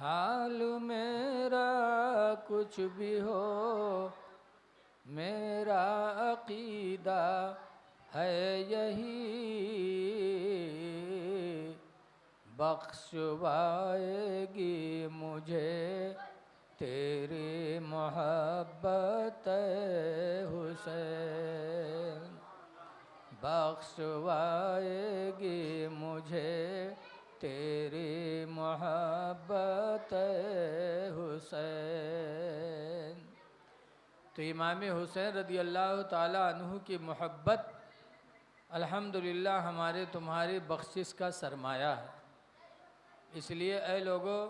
हाल मेरा कुछ भी हो, मेरा अकीदा है यही, बख्शवाएगी मुझे तेरी मोहब्बत हुसैन, बख्शवाएगी मुझे तेरी मोहब्बत हुसैन। तो इमाम हुसैन रदी अल्लाह ताला अन्हु की मोहब्बत अल्हम्दुलिल्लाह हमारे तुम्हारी बख्शिश का सरमाया है। इसलिए ऐ लोगों,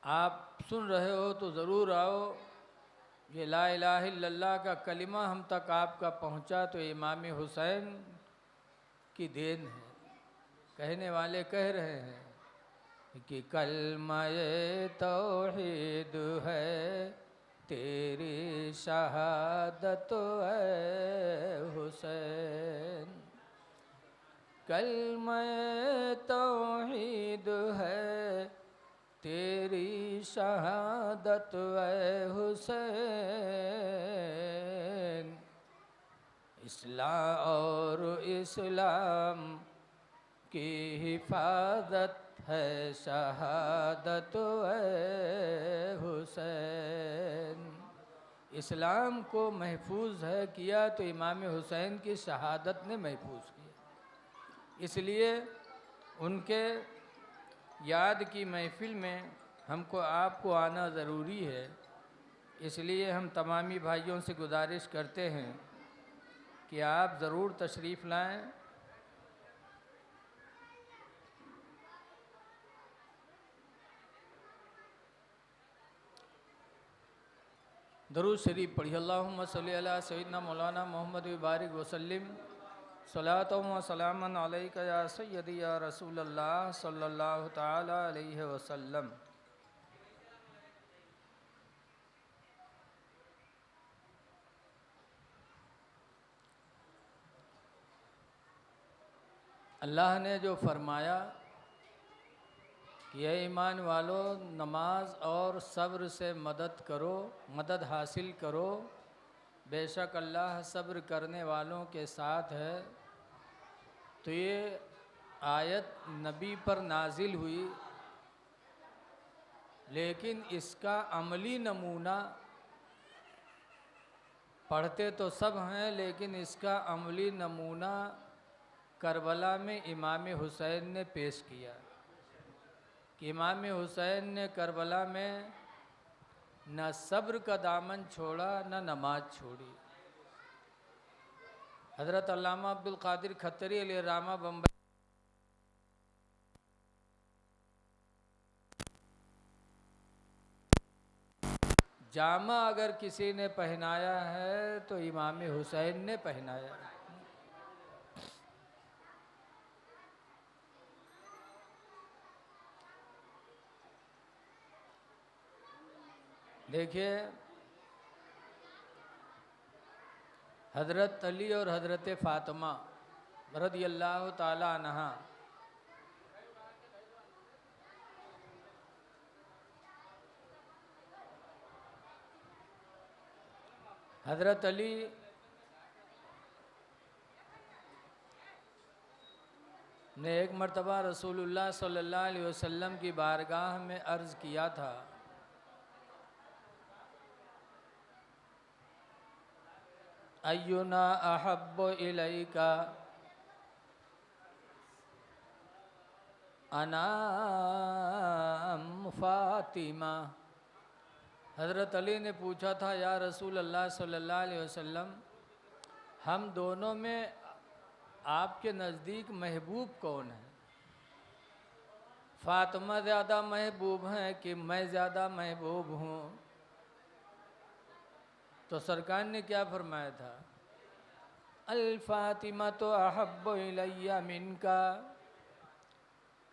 आप सुन रहे हो तो ज़रूर आओ। ये ला इलाहा इल्लल्लाह का कलिमा हम तक आपका पहुँचा तो इमाम हुसैन की देन है। कहने वाले कह रहे हैं कि कलमा ये तौहीद है, तेरी शहादत है हुसैन, कलमा ये तौहीद है, तेरी शहादत है हुसैन, इस्लाम और इस्लाम की हिफाजत है शहादत है हुसैन। इस्लाम को महफूज है किया तो इमाम हुसैन की शहादत ने महफूज किया। इसलिए उनके याद की महफ़िल में हमको आपको आना ज़रूरी है। इसलिए हम तमामी भाइयों से गुजारिश करते हैं कि आप ज़रूर तशरीफ़ लाएं। दरूद शरीफ पढ़िए। अल्लाहुम्मा सल्ली अला सय्यिदना मौलाना मोहम्मद बारिक वसल्लिम सलातो व सलामन अलैका या सय्यदी या रसूल अल्लाह सल्लल्लाहु ताला अलैहि वसल्लम। अल्लाह ने जो फरमाया कि ये ईमान वालों, नमाज और सब्र से मदद करो, मदद हासिल करो, बेशक अल्लाह सब्र करने वालों के साथ है। तो ये आयत नबी पर नाजिल हुई, लेकिन इसका अमली नमूना पढ़ते तो सब हैं, लेकिन इसका अमली नमूना करबला में इमाम हुसैन ने पेश किया कि इमाम हुसैन ने करबला में न सब्र का दामन छोड़ा न नमाज छोड़ी। हज़रत अल्लामा अब्दुल क़ादिर खत्तरी अलैहिर्रहमा बम्बई जामा अगर किसी ने पहनाया है तो इमाम हुसैन ने पहनाया है। देखिए, हज़रत अली और हज़रत फ़ातिमा रज़ी अल्लाह ताला अन्हा हज़रत अली ने एक मरतबा रसूलुल्लाह सल्लल्लाहु अलैहि वसल्लम की बारगाह में अर्ज़ किया था, अय्युना अहब्बु इलैका अना फ़ातिमा। हज़रत अली ने पूछा था, या रसूल अल्लाह सल्लल्लाहु अलैहि वसल्लम, हम दोनों में आपके नज़दीक महबूब कौन है? फ़ातिमा ज़्यादा महबूब हैं कि मैं ज़्यादा महबूब हूँ? तो सरकार ने क्या फरमाया था, अल फ़ातिमा तो अहब्बु इलैया मिनका,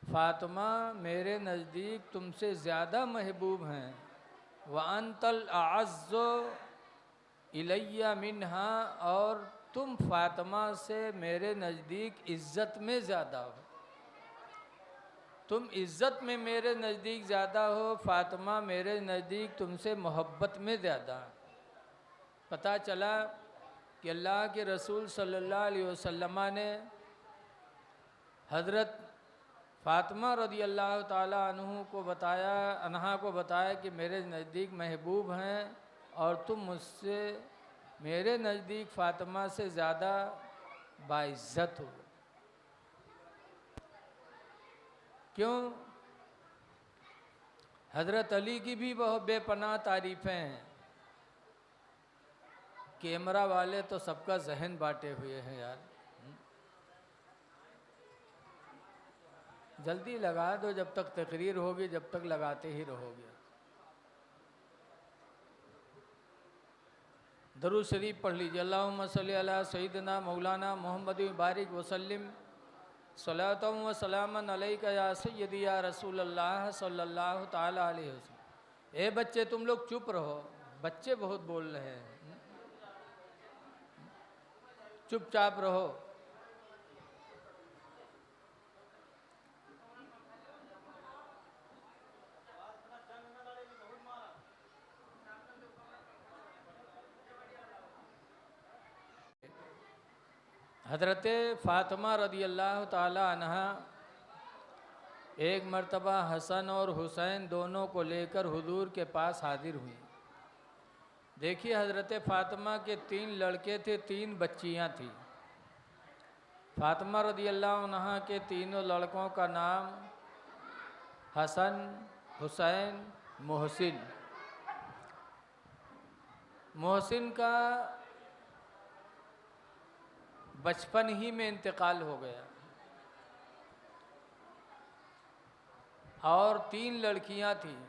फ़ातिमा मेरे नज़दीक तुमसे ज़्यादा महबूब हैं। व अंतल अअज़्ज़ु इलैया मिन्हा, और तुम फ़ातिमा से मेरे नज़दीक इज़्ज़त में ज़्यादा हो। तुम इज़्ज़त में मेरे नज़दीक ज़्यादा हो, फ़ातिमा मेरे नज़दीक तुमसे मोहब्बत में ज़्यादा। पता चला कि अल्लाह के रसूल सल्लल्लाहु अलैहि वसल्लम ने हज़रत फ़ातिमा रज़ी अल्लाह ताला अन्हा को बताया कि मेरे नज़दीक महबूब हैं और तुम मुझसे मेरे नज़दीक फ़ातिमा से ज़्यादा बाइज़्ज़त हो। क्यों? हज़रत अली की भी बहुत बेपनाह तारीफ़ें हैं। कैमरा वाले तो सबका जहन बांटे हुए हैं यार, जल्दी लगा दो, जब तक तकरीर होगी जब तक लगाते ही रहोगे। दरूद शरीफ पढ़ लीजिए। अल्लाहुम्मा सल्ली अला सय्यिदना मौलाना मोहम्मद बारिक वसल्लिम सलातम व सलामन अलैका या सय्यदी या रसूल अल्लाह सल्लल्लाहु ताला अलैहि वसल्लम। ए बच्चे तुम लोग चुप रहो, बच्चे बहुत बोल रहे हैं, चुपचाप रहो। हज़रत फ़ातिमा रज़ी अल्लाह ताला अन्हा एक मर्तबा हसन और हुसैन दोनों को लेकर हुजूर के पास हाजिर हुई। देखिए, हज़रत फ़ातिमा के 3 लड़के थे, 3 बच्चियां थी। फ़ातिमा रज़ी अल्लाह अन्हा के तीनों लड़कों का नाम हसन, हुसैन, मोहसिन। मोहसिन का बचपन ही में इंतकाल हो गया और 3 लड़कियां थीं,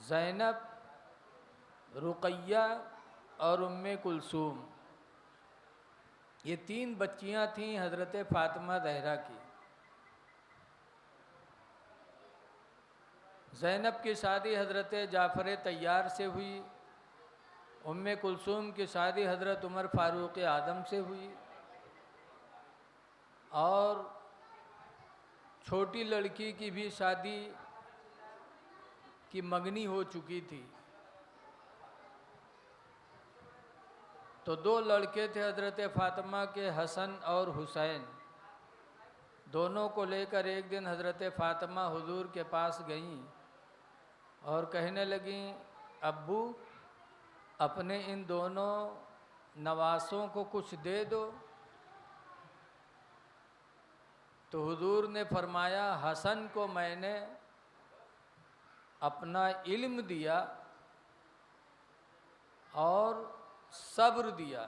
ज़ैनब, रुक़ैया और उम्मे कुलसूम। ये 3 बच्चियां थीं हज़रत फ़ातिमा ज़हरा की। ज़ैनब की शादी हज़रत जाफ़र तैयार से हुई, उम्मे कुलसूम की शादी हज़रत उमर फ़ारूक़ आज़म से हुई और छोटी लड़की की भी शादी की मंगनी हो चुकी थी। तो 2 लड़के थे हज़रत फ़ातिमा के, हसन और हुसैन। दोनों को लेकर एक दिन हज़रत फ़ातिमा हुजूर के पास गईं और कहने लगीं, अब्बू अपने इन दोनों नवासों को कुछ दे दो। तो हुजूर ने फरमाया, हसन को मैंने अपना इल्म दिया और सब्र दिया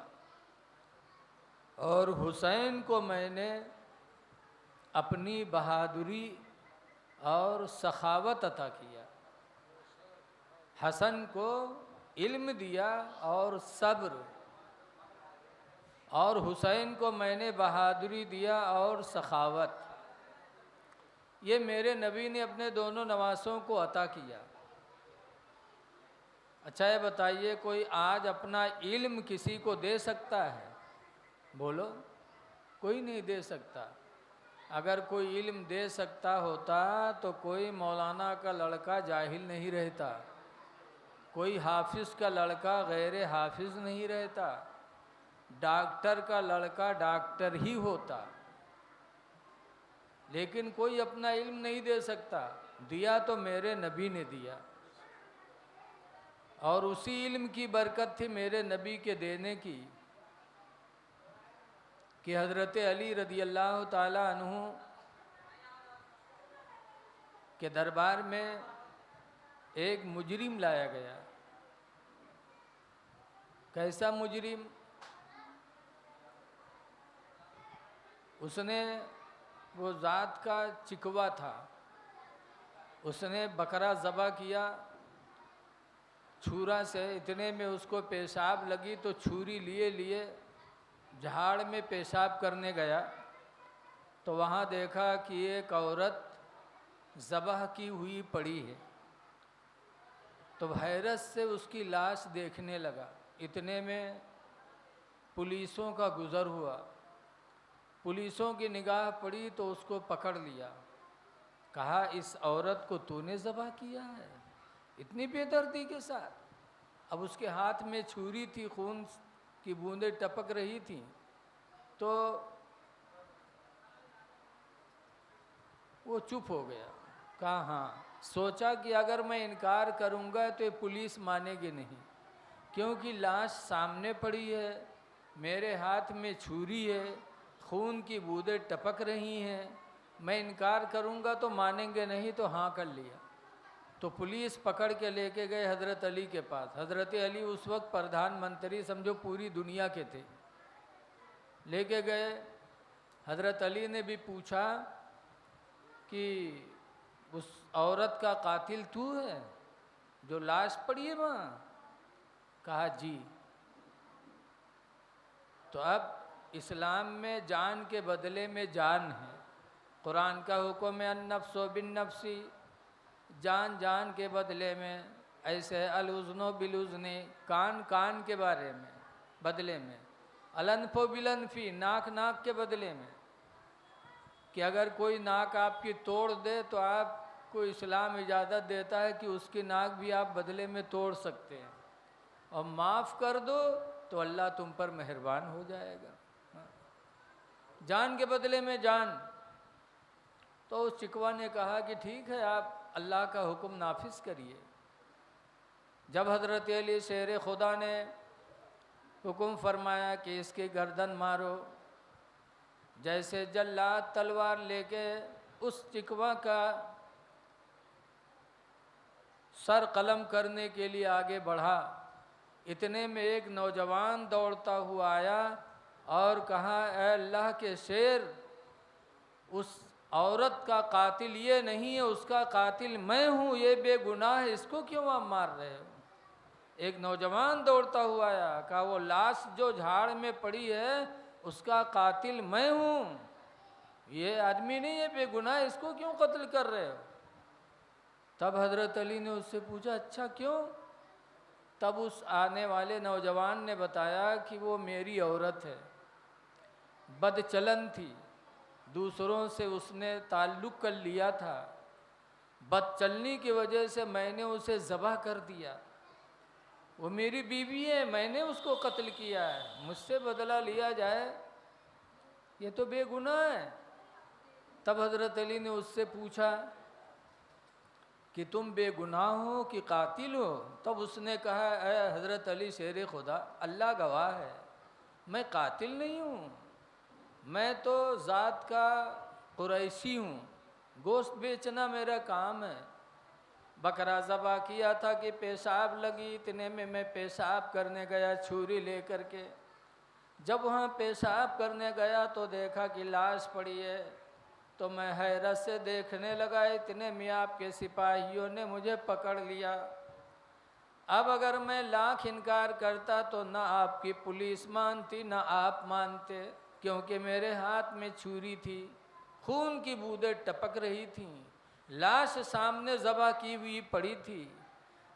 और हुसैन को मैंने अपनी बहादुरी और सखावत अता किया। हसन को इल्म दिया और सब्र, और हुसैन को मैंने बहादुरी दिया और सखावत। ये मेरे नबी ने अपने दोनों नवासों को अता किया। अच्छा, ये बताइए, कोई आज अपना इल्म किसी को दे सकता है? बोलो, कोई नहीं दे सकता। अगर कोई इल्म दे सकता होता तो कोई मौलाना का लड़का जाहिल नहीं रहता, कोई हाफिज़ का लड़का गैर हाफिज़ नहीं रहता, डॉक्टर का लड़का डॉक्टर ही होता। लेकिन कोई अपना इल्म नहीं दे सकता। दिया तो मेरे नबी ने दिया, और उसी इल्म की बरकत थी मेरे नबी के देने की कि हज़रत अली रज़ी अल्लाह ताला अन्हु के दरबार में एक मुजरिम लाया गया। कैसा मुजरिम? उसने, वो ज़ात का चिकवा था, उसने बकरा ज़बह किया छुरा से। इतने में उसको पेशाब लगी तो छुरी लिए झाड़ में पेशाब करने गया तो वहाँ देखा कि एक औरत ज़बह की हुई पड़ी है। तो हैरत से उसकी लाश देखने लगा। इतने में पुलिसों का गुज़र हुआ। पुलिसों की निगाह पड़ी तो उसको पकड़ लिया। कहा इस औरत को तूने ज़बह किया है इतनी बेदर्दी के साथ। अब उसके हाथ में छुरी थी, खून की बूंदें टपक रही थी। तो वो चुप हो गया। कहा हाँ, सोचा कि अगर मैं इनकार करूँगा तो ये पुलिस मानेगी नहीं, क्योंकि लाश सामने पड़ी है, मेरे हाथ में छुरी है, खून की बूंदें टपक रही हैं, मैं इनकार करूँगा तो मानेंगे नहीं, तो हाँ कर लिया। तो पुलिस पकड़ के लेके गए हज़रत अली के पास। हज़रत अली उस वक्त प्रधानमंत्री समझो पूरी दुनिया के थे। लेके गए, हज़रत अली ने भी पूछा कि उस औरत का कातिल तू है जो लाश पड़ी है वहाँ? कहा जी। तो अब इस्लाम में जान के बदले में जान है। कुरान का हुक्म है अन्नफ्सो बिन्नफ्सी, जान जान के बदले में। ऐसे अलउज़्नो बिलउज़्नी, कान कान के बारे में बदले में। अलनफो बिलनफी, नाक नाक के बदले में, कि अगर कोई नाक आपकी तोड़ दे तो आपको इस्लाम इजाज़त देता है कि उसकी नाक भी आप बदले में तोड़ सकते हैं, और माफ़ कर दो तो अल्लाह तुम पर मेहरबान हो जाएगा। जान के बदले में जान। तो उस चिकवा ने कहा कि ठीक है, आप अल्लाह का हुक्म नाफिज करिए। जब हज़रत अली शेर खुदा ने हुक्म फरमाया कि इसकी गर्दन मारो, जैसे जल्लाद तलवार लेके उस चिकवा का सर कलम करने के लिए आगे बढ़ा, इतने में एक नौजवान दौड़ता हुआ आया और कहा, ऐ अल्लाह के शेर, उस औरत का कातिल ये नहीं है, उसका कातिल मैं हूँ, ये बेगुनाह है, इसको क्यों आप मार रहे हो? एक नौजवान दौड़ता हुआ आया, कहा वो लाश जो झाड़ में पड़ी है उसका कातिल मैं हूँ, ये आदमी नहीं है, बेगुनाह, इसको क्यों कत्ल कर रहे हो? तब हज़रत अली ने उससे पूछा अच्छा क्यों? तब उस आने वाले नौजवान ने बताया कि वो मेरी औरत है, बदचलन थी, दूसरों से उसने ताल्लुक़ कर लिया था, बदचलनी की वजह से मैंने उसे ज़बह कर दिया। वो मेरी बीवी है, मैंने उसको कत्ल किया है, मुझसे बदला लिया जाए, ये तो बेगुनाह है। तब हज़रत अली ने उससे पूछा कि तुम बेगुनाह हो कि कातिल हो? तब उसने कहा, ऐ हज़रत अली शेर खुदा, अल्लाह गवाह है, मैं कातिल नहीं हूँ, मैं तो ज़ात का कुरैशी हूँ, गोश्त बेचना मेरा काम है। बकरा ज़बा किया था कि पेशाब लगी, इतने में मैं पेशाब करने गया छुरी ले कर के। जब वहाँ पेशाब करने गया तो देखा कि लाश पड़ी है, तो मैं हैरत से देखने लगा, इतने में आपके सिपाहियों ने मुझे पकड़ लिया। अब अगर मैं लाख इनकार करता तो ना आपकी पुलिस मानती ना आप मानते, क्योंकि मेरे हाथ में छुरी थी, खून की बूंदें टपक रही थीं, लाश सामने ज़बह की हुई पड़ी थी,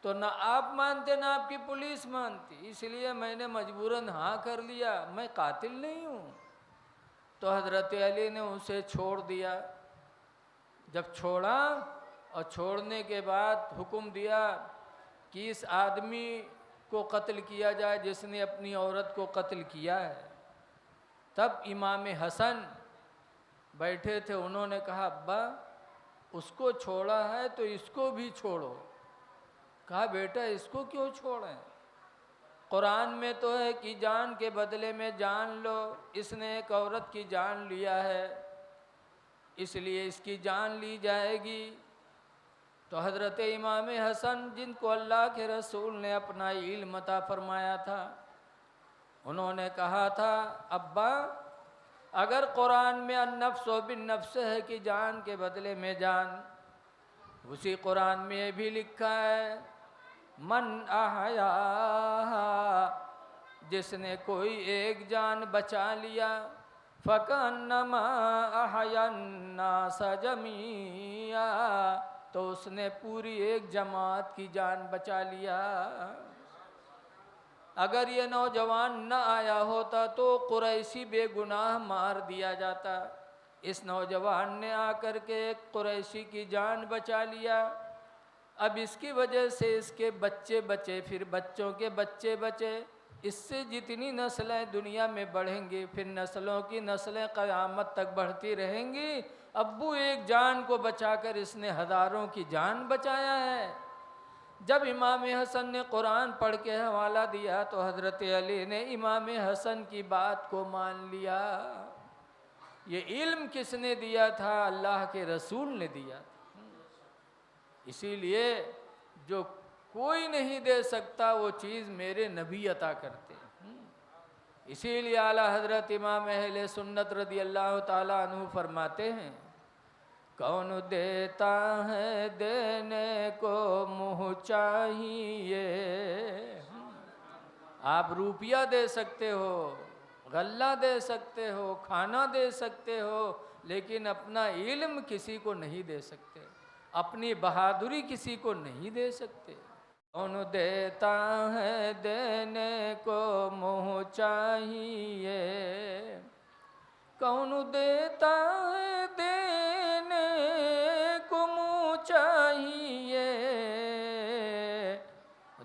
तो ना आप मानते ना आपकी पुलिस मानती, इसलिए मैंने मजबूरन हाँ कर लिया, मैं कातिल नहीं हूँ। तो हज़रत अली ने उसे छोड़ दिया। जब छोड़ा और छोड़ने के बाद हुक्म दिया कि इस आदमी को कत्ल किया जाए जिसने अपनी औरत को कत्ल किया है। तब इमाम हसन बैठे थे, उन्होंने कहा अब्बा उसको छोड़ा है तो इसको भी छोड़ो। कहा बेटा इसको क्यों छोड़ें, कुरान में तो है कि जान के बदले में जान लो, इसने एक औरत की जान लिया है इसलिए इसकी जान ली जाएगी। तो हज़रत इमाम हसन, जिनको अल्लाह के रसूल ने अपना इल्म अता फरमाया था, उन्होंने कहा था अब्बा अगर कुरान में अन्नफ्सो बिन्नफ्स है कि जान के बदले में जान, उसी कुरान में ये भी लिखा है मन आहया, जिसने कोई एक जान बचा लिया, फ़कन्नमा अहयन्नास जमीआ, तो उसने पूरी एक जमात की जान बचा लिया। अगर ये नौजवान न आया होता तो कुरैशी बेगुनाह मार दिया जाता। इस नौजवान ने आकर के एक कुरैशी की जान बचा लिया। अब इसकी वजह से इसके बच्चे बचे, फिर बच्चों के बच्चे बचे। इससे जितनी नस्लें दुनिया में बढ़ेंगी, फिर नस्लों की नस्लें क़यामत तक बढ़ती रहेंगी। अब्बू एक जान को बचाकर इसने हज़ारों की जान बचाया है। जब इमाम हसन ने कुरान पढ़ के हवाला दिया तो हज़रत अली ने इमाम हसन की बात को मान लिया। ये इल्म किसने दिया था? अल्लाह के रसूल ने दिया। इसीलिए जो कोई नहीं दे सकता वो चीज़ मेरे नबी अता करते। इसीलिए आला हज़रत इमाम अहले सुन्नत रदी अल्लाह ताला अन्हु फरमाते हैं, कौन देता है देने को मुँह चाहिए। आप रुपया दे सकते हो, गल्ला दे सकते हो, खाना दे सकते हो, लेकिन अपना इल्म किसी को नहीं दे सकते, अपनी बहादुरी किसी को नहीं दे सकते। कौन देता है देने को मुँह चाहिए, कौन देता है देने को मुँह चाहिए,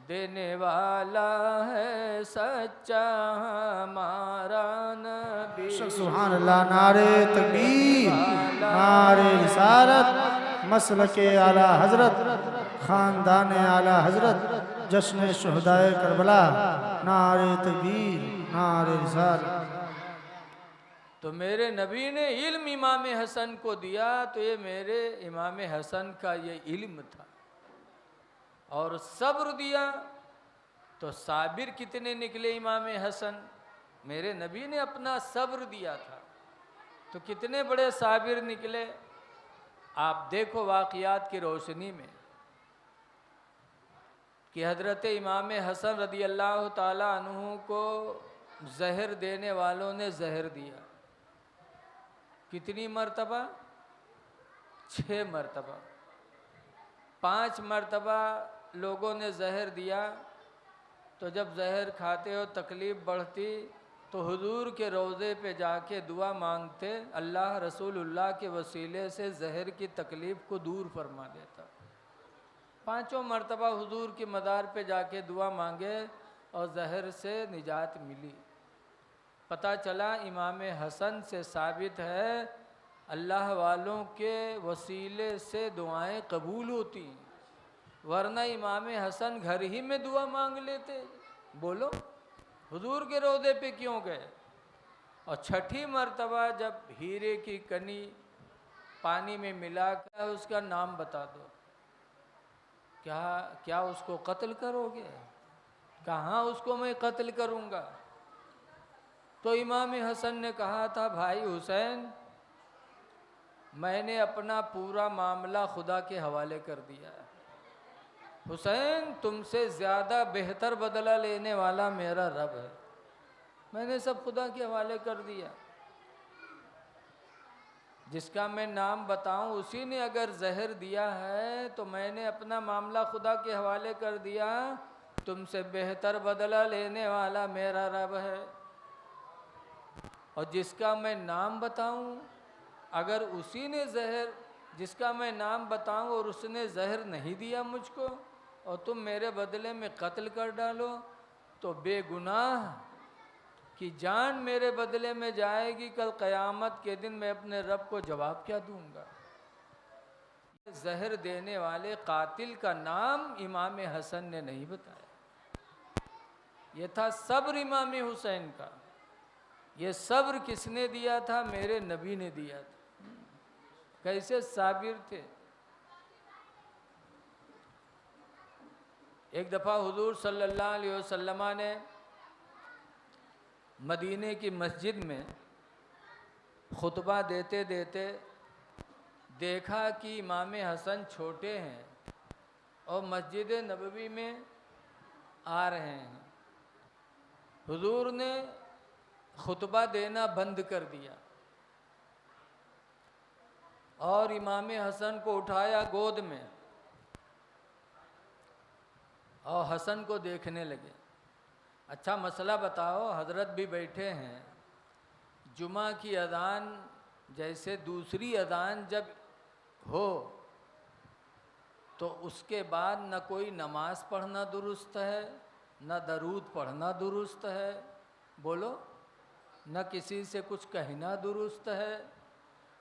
देने वाला है सच्चा हमारा नबी। सुभान अल्लाह। नारे तकबीर, नारे रिसालत, मसलके आला हजरत, खानदान आला हजरत, जश्न शुहदाए करबला। नारे तकबीर, नारे रिसालत। तो मेरे नबी ने इल्म इमाम हसन को दिया, तो ये मेरे इमाम हसन का ये इल्म था। और सब्र दिया तो साबिर कितने निकले इमाम हसन? मेरे नबी ने अपना सब्र दिया था तो कितने बड़े साबिर निकले। आप देखो वाक़ियात की रोशनी में कि हज़रत इमाम हसन रदी अल्लाह ताला अन्हु को जहर देने वालों ने जहर दिया। कितनी मर्तबा? 6 मर्तबा। 5 मर्तबा लोगों ने जहर दिया। तो जब जहर खाते हो तकलीफ़ बढ़ती तो हुजूर के रोज़े पे जाके दुआ मांगते, अल्लाह रसूलुल्लाह के वसीले से जहर की तकलीफ़ को दूर फरमा देता। 5 मर्तबा हुजूर की मज़ार पे जाके दुआ मांगे और जहर से निजात मिली। पता चला इमाम हसन से साबित है अल्लाह वालों के वसीले से दुआएं कबूल होती हैं, वरना इमाम हसन घर ही में दुआ मांग लेते। बोलो हुजूर के रोज़े पे क्यों गए? और 6ठी मर्तबा जब हीरे की कनी पानी में मिला कर उसका नाम बता दो, क्या उसको कत्ल करोगे? कहाँ उसको मैं कत्ल करूँगा? तो इमाम हसन ने कहा था, भाई हुसैन, मैंने अपना पूरा मामला खुदा के हवाले कर दिया है। हुसैन, तुमसे ज़्यादा बेहतर बदला लेने वाला मेरा रब है। मैंने सब खुदा के हवाले कर दिया। जिसका मैं नाम बताऊं उसी ने अगर जहर दिया है तो मैंने अपना मामला खुदा के हवाले कर दिया। तुमसे बेहतर बदला लेने वाला मेरा रब है। और जिसका मैं नाम बताऊं, अगर उसी ने जहर, जिसका मैं नाम बताऊं और उसने जहर नहीं दिया मुझको और तुम मेरे बदले में कत्ल कर डालो, तो बेगुनाह कि जान मेरे बदले में जाएगी। कल क़यामत के दिन मैं अपने रब को जवाब क्या दूंगा? जहर देने वाले कातिल का नाम इमाम हसन ने नहीं बताया। ये था सब्र इमाम हुसैन का। ये सब्र किसने दिया था? मेरे नबी ने दिया था। कैसे साबिर थे। एक दफ़ा हुजूर सल्लल्लाहु अलैहि वसल्लम ने मदीने की मस्जिद में खुतबा देते देते देखा कि इमाम हसन छोटे हैं और मस्जिद नबवी में आ रहे हैं। हुजूर ने खुतबा देना बंद कर दिया और इमाम हसन को उठाया गोद में और हसन को देखने लगे। अच्छा मसला बताओ, हजरत भी बैठे हैं, जुमा की अजान जैसे दूसरी अजान जब हो तो उसके बाद न कोई नमाज पढ़ना दुरुस्त है, न दरूद पढ़ना दुरुस्त है, बोलो, न किसी से कुछ कहना दुरुस्त है।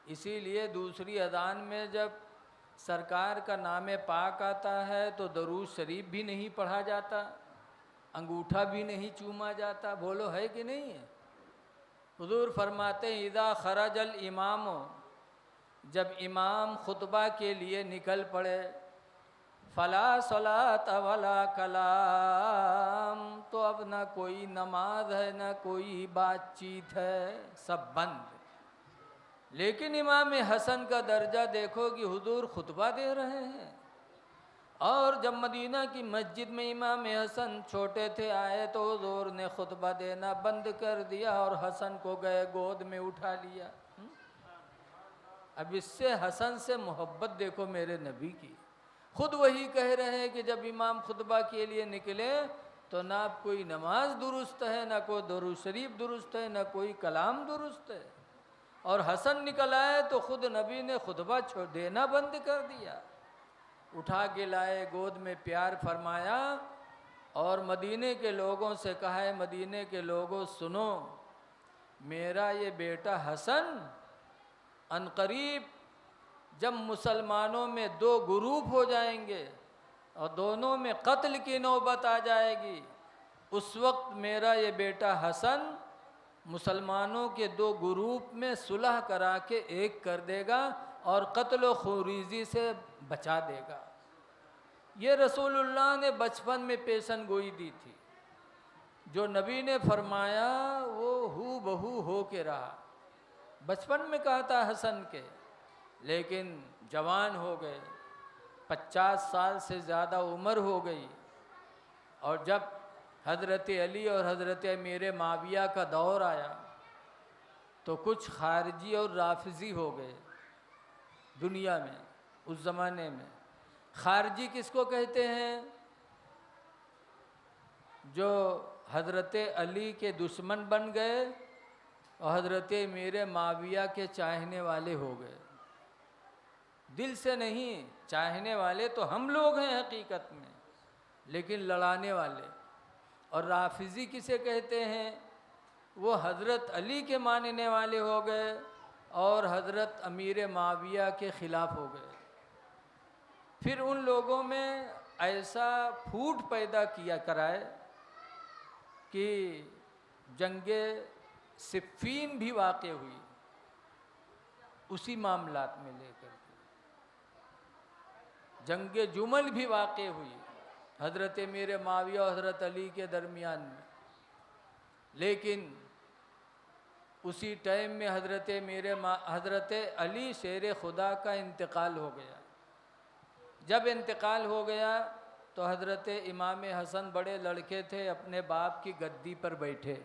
इसीलिए दूसरी अजान में जब सरकार का नाम पाक आता है तो दरूद शरीफ भी नहीं पढ़ा जाता, अंगूठा भी नहीं चूमा जाता, बोलो है कि नहीं है। हुजूर फरमाते हैं इदा खरजल इमाम, जब इमाम खुतबा के लिए निकल पड़े, फला सलात वला कलाम, तो अब ना कोई नमाज है ना कोई बातचीत है, सब बंद। लेकिन इमाम हसन का दर्जा देखो कि हुजूर खुतबा दे रहे हैं। और जब मदीना की मस्जिद में इमाम हसन छोटे थे आए तो हुजूर ने खुतबा देना बंद कर दिया और हसन को गए गोद में उठा लिया। अब इससे हसन से मोहब्बत देखो मेरे नबी की। खुद वही कह रहे हैं कि जब इमाम खुतबा के लिए निकले तो ना कोई नमाज दुरुस्त है, ना कोई दरूद शरीफ दुरुस्त है, ना कोई कलाम दुरुस्त है। और हसन निकल आए तो खुद नबी ने खुतबा छोड़ देना बंद कर दिया, उठा के लाए, गोद में प्यार फरमाया और मदीने के लोगों से कहा है, मदीने के लोगों सुनो, मेरा ये बेटा हसन अनकरीब जब मुसलमानों में दो ग्रुप हो जाएंगे और दोनों में कत्ल की नौबत आ जाएगी, उस वक्त मेरा ये बेटा हसन मुसलमानों के दो ग्रुप में सुलह करा के एक कर देगा और कत्ल खुरीजी से बचा देगा। ये रसूलुल्लाह ने बचपन में पेशन गोई दी थी। जो नबी ने फरमाया वो हू बहू हो के रहा। बचपन में कहा था हसन के, लेकिन जवान हो गए, 50 साल से ज़्यादा उम्र हो गई। और जब हज़रत अली और हज़रत अमीर माविया का दौर आया तो कुछ खारजी और राफिजी हो गए दुनिया में। उस ज़माने में खारजी किसको कहते हैं? जो हज़रत अली के दुश्मन बन गए और हज़रत अमीर माविया के चाहने वाले हो गए। दिल से नहीं, चाहने वाले तो हम लोग हैं हकीकत में, लेकिन लड़ाने वाले। और राफिजी किसे कहते हैं? वो हज़रत अली के मानने वाले हो गए और हज़रत अमीर माविया के ख़िलाफ़ हो गए। फिर उन लोगों में ऐसा फूट पैदा किया कराए कि जंगे सिफ़ीन भी वाक़ हुई उसी मामलात में लेकर के, जंगे जुमल भी वाक़ हुई हज़रत अमीर माविया और हज़रत अली के दरमियान में। लेकिन उसी टाइम में हज़रत अली शेर खुदा का इंतकाल हो गया। जब इंतकाल हो गया तो हज़रत इमाम हसन बड़े लड़के थे, अपने बाप की गद्दी पर बैठे,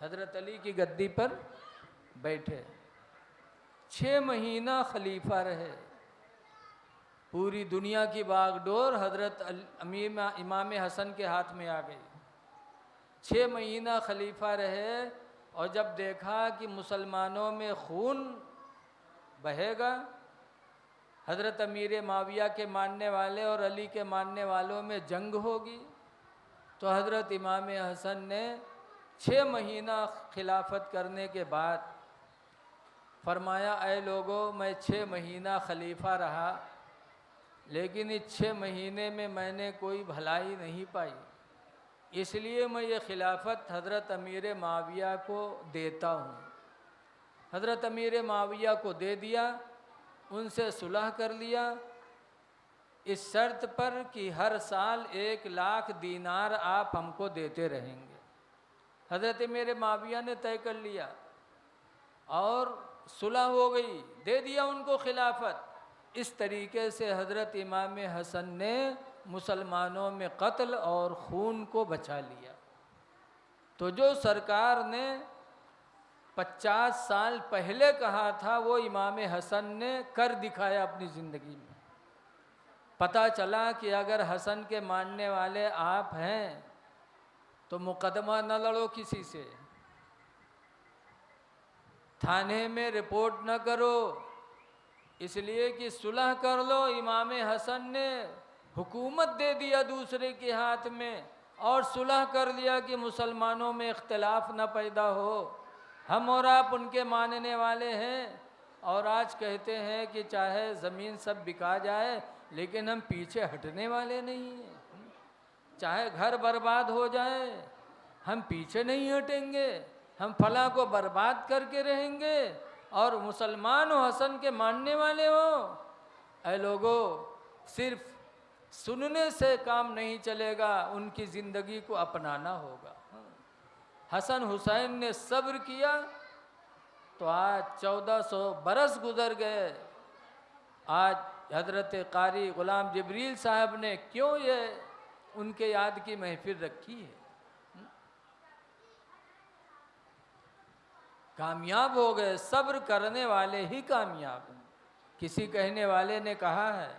हज़रत अली की गद्दी पर बैठे। 6 महीना खलीफा रहे। पूरी दुनिया की बागडोर हज़रत इमाम हसन के हाथ में आ गई। 6 महीना खलीफा रहे और जब देखा कि मुसलमानों में खून बहेगा, हज़रत अमीर माविया के मानने वाले और अली के मानने वालों में जंग होगी, तो हज़रत इमाम हसन ने 6 महीना खिलाफत करने के बाद फरमाया, ऐ लोगों, मैं 6 महीना खलीफा रहा, लेकिन इस 6 महीने में मैंने कोई भलाई नहीं पाई, इसलिए मैं ये खिलाफत हज़रत अमीर माविया को देता हूँ। हज़रत अमीर माविया को दे दिया, उनसे सुलह कर लिया, इस शर्त पर कि हर साल 1 लाख दीनार आप हमको देते रहेंगे। हज़रत अमीर माविया ने तय कर लिया और सुलह हो गई, दे दिया उनको खिलाफत। इस तरीके से हज़रत इमाम हसन ने मुसलमानों में कत्ल और खून को बचा लिया। तो जो सरकार ने 50 साल पहले कहा था वो इमाम हसन ने कर दिखाया अपनी ज़िंदगी में। पता चला कि अगर हसन के मानने वाले आप हैं तो मुकदमा न लड़ो किसी से, थाने में रिपोर्ट न करो, इसलिए कि सुलह कर लो। इमाम हसन ने हुकूमत दे दिया दूसरे के हाथ में और सुलह कर लिया कि मुसलमानों में इख्तिलाफ न पैदा हो। हम और आप उनके मानने वाले हैं और आज कहते हैं कि चाहे ज़मीन सब बिका जाए लेकिन हम पीछे हटने वाले नहीं हैं। चाहे घर बर्बाद हो जाए हम पीछे नहीं हटेंगे, हम फला को बर्बाद करके रहेंगे और मुसलमान हो, हसन के मानने वाले हो। ऐ लोगों, सिर्फ सुनने से काम नहीं चलेगा, उनकी ज़िंदगी को अपनाना होगा। हसन हुसैन ने सब्र किया तो आज 1400 बरस गुजर गए। आज हज़रत कारी ग़ुलाम जिब्रील साहब ने क्यों ये उनके याद की महफिल रखी है। कामयाब हो गए, सब्र करने वाले ही कामयाब हैं। किसी कहने वाले ने कहा है